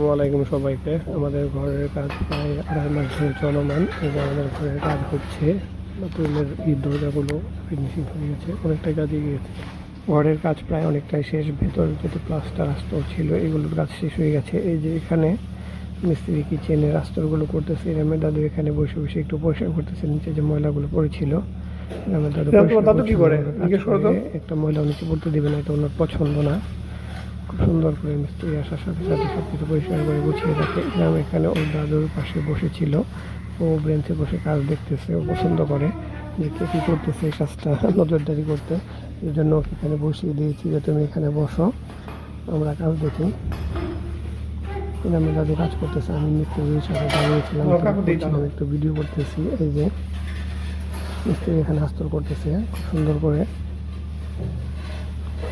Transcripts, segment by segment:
ওয়ালাইকুম সবাইকে। আমাদের ঘরের কাজ প্রায় 2.5 মাস ধরে চলমান। এই যে আমাদের ঘরের কাজ হচ্ছে, বাথরুমের ইট দরজাগুলো ফিনিশিং হয়ে গেছে, অনেকটাই কাজে গিয়েছে। ঘরের কাজ প্রায় অনেকটাই শেষ। ভেতর যেহেতু প্লাস্টার আস্তর ছিল, এগুলোর কাজ শেষ হয়ে গেছে। এই যে এখানে মিস্ত্রি কিচেনের আস্তরগুলো করতেছে। রামের দাদু এখানে বসে বসে একটু পরিষ্কার করতেছে নিচে যে ময়লাগুলো পড়েছিল। রামের দাদু কি করে একটা ময়লা নিচে পড়তে দেবে না, এটা ওনার পছন্দ না। খুব সুন্দর করে মিস্ত্রি আসার সাথে সাথে সব কিছু পরিষ্কার করে গুছিয়ে রাখে। গ্রাম এখানে ওর দাদুর পাশে বসেছিল, ও ব্রেঞ্চে বসে কাজ দেখতেছে। ও পছন্দ করে যে কে কী করতেছে এই কাজটা নজরদারি করতে। এই জন্য ওকে এখানে বসিয়ে দিয়েছি যে তুমি এখানে বসো, আমরা কাজ দেখি। গ্রামের দাদু কাজ করতেছে, আমি মিস্ত্রির সাথে দাঁড়িয়েছিলাম, একটু ভিডিও করতেছি। এই যে মিস্ত্রি এখানে আস্তর করতেছে খুব সুন্দর করে।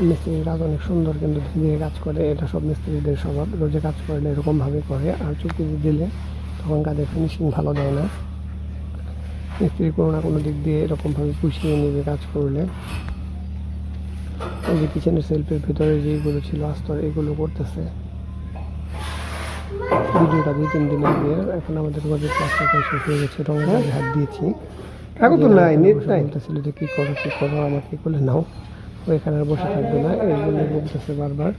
মিস্ত্রির কাজ অনেক সুন্দর, কিন্তু ধীরে কাজ করে। এটা সব মিস্ত্রিদের স্বভাব, রোজে কাজ করলে এরকমভাবে করে। আর চুক্তি দিলে তখন কাজের ফিনিশিং ভালো দেয় না। মিস্ত্রি কোনো না কোনো দিক দিয়ে এরকমভাবে পুষিয়ে নেবে কাজ করলে। এই যে কিচেনের সেলফের ভিতরে যেগুলো ছিল আস্তর, এগুলো করতেছে। ভিডিওটা 2-3 দিন আগে। এখন আমাদের ঘরের প্লাস্টার শেষ হয়ে গেছে, রঙের কাজে হাত দিয়েছি। এখন তো নাই, নেট নাই। বলতেছিল যে কী করো আমাকে করলে নাও, ও এখানে আর বসে থাকবে না, এই জন্য বলতেছে বারবার।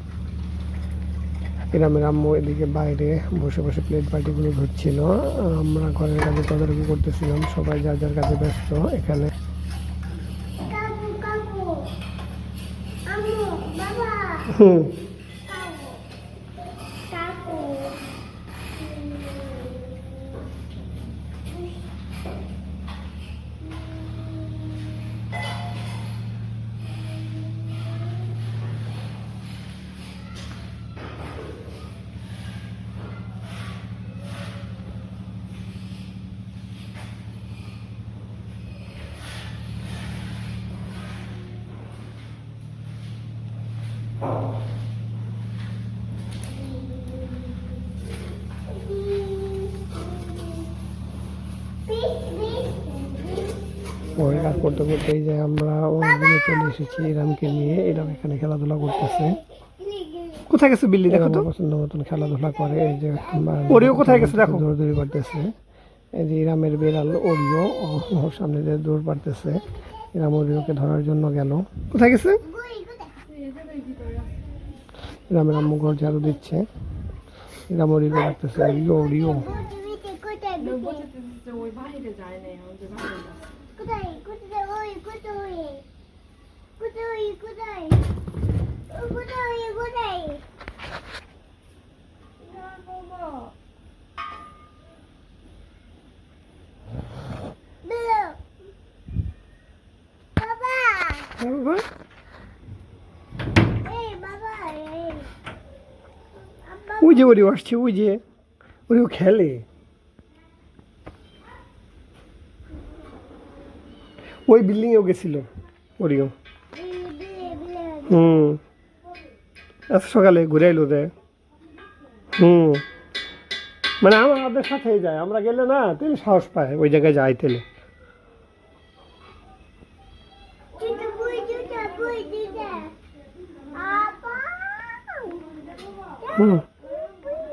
গ্রামের আম্মু এদিকে বাইরে বসে বসে প্লেট বাটিগুলো ধুচ্ছিল। আমরা ঘরের কাজে তদারকি করতেছিলাম, সবাই যার যার কাজে ব্যস্ত। এখানে হুম ঘরের কাজ করতে করতেই যে আমরা ওর রুমে চলে এসেছি এরামকে নিয়ে। এরাম এখানে খেলাধুলা করতেছে। কোথায় গেছে বিল্লি? দেখো তো, পছন্দ মতন খেলাধুলা করে। এই যে ওরিও কোথায় গেছে দেখো, দৌড়াদৌড়ি পারতেছে। এই যে ইরামের বেড়াল ওরিও ওর সামনে দিয়ে দৌড় পারতেছে। ইরাম ওরিওকে ধরার জন্য গেল। কোথায় গেছে? ইরামের আম্মু ঘর ঝাড়ু দিচ্ছে, ইরাম ওরিও পারতেছে। ওরিও ওরিও ওই যে ওরিও আসছে, ওই যে ওরিও খেলে। ওই বিল্ডিংয়েও গেছিল ওরিও। আজ সকালে ঘুরে এলো দেয়। মানে আমাদের সাথেই যায়, আমরা গেলে না তাহলে সাহস পায়, ওই জায়গায় যায় তাহলে।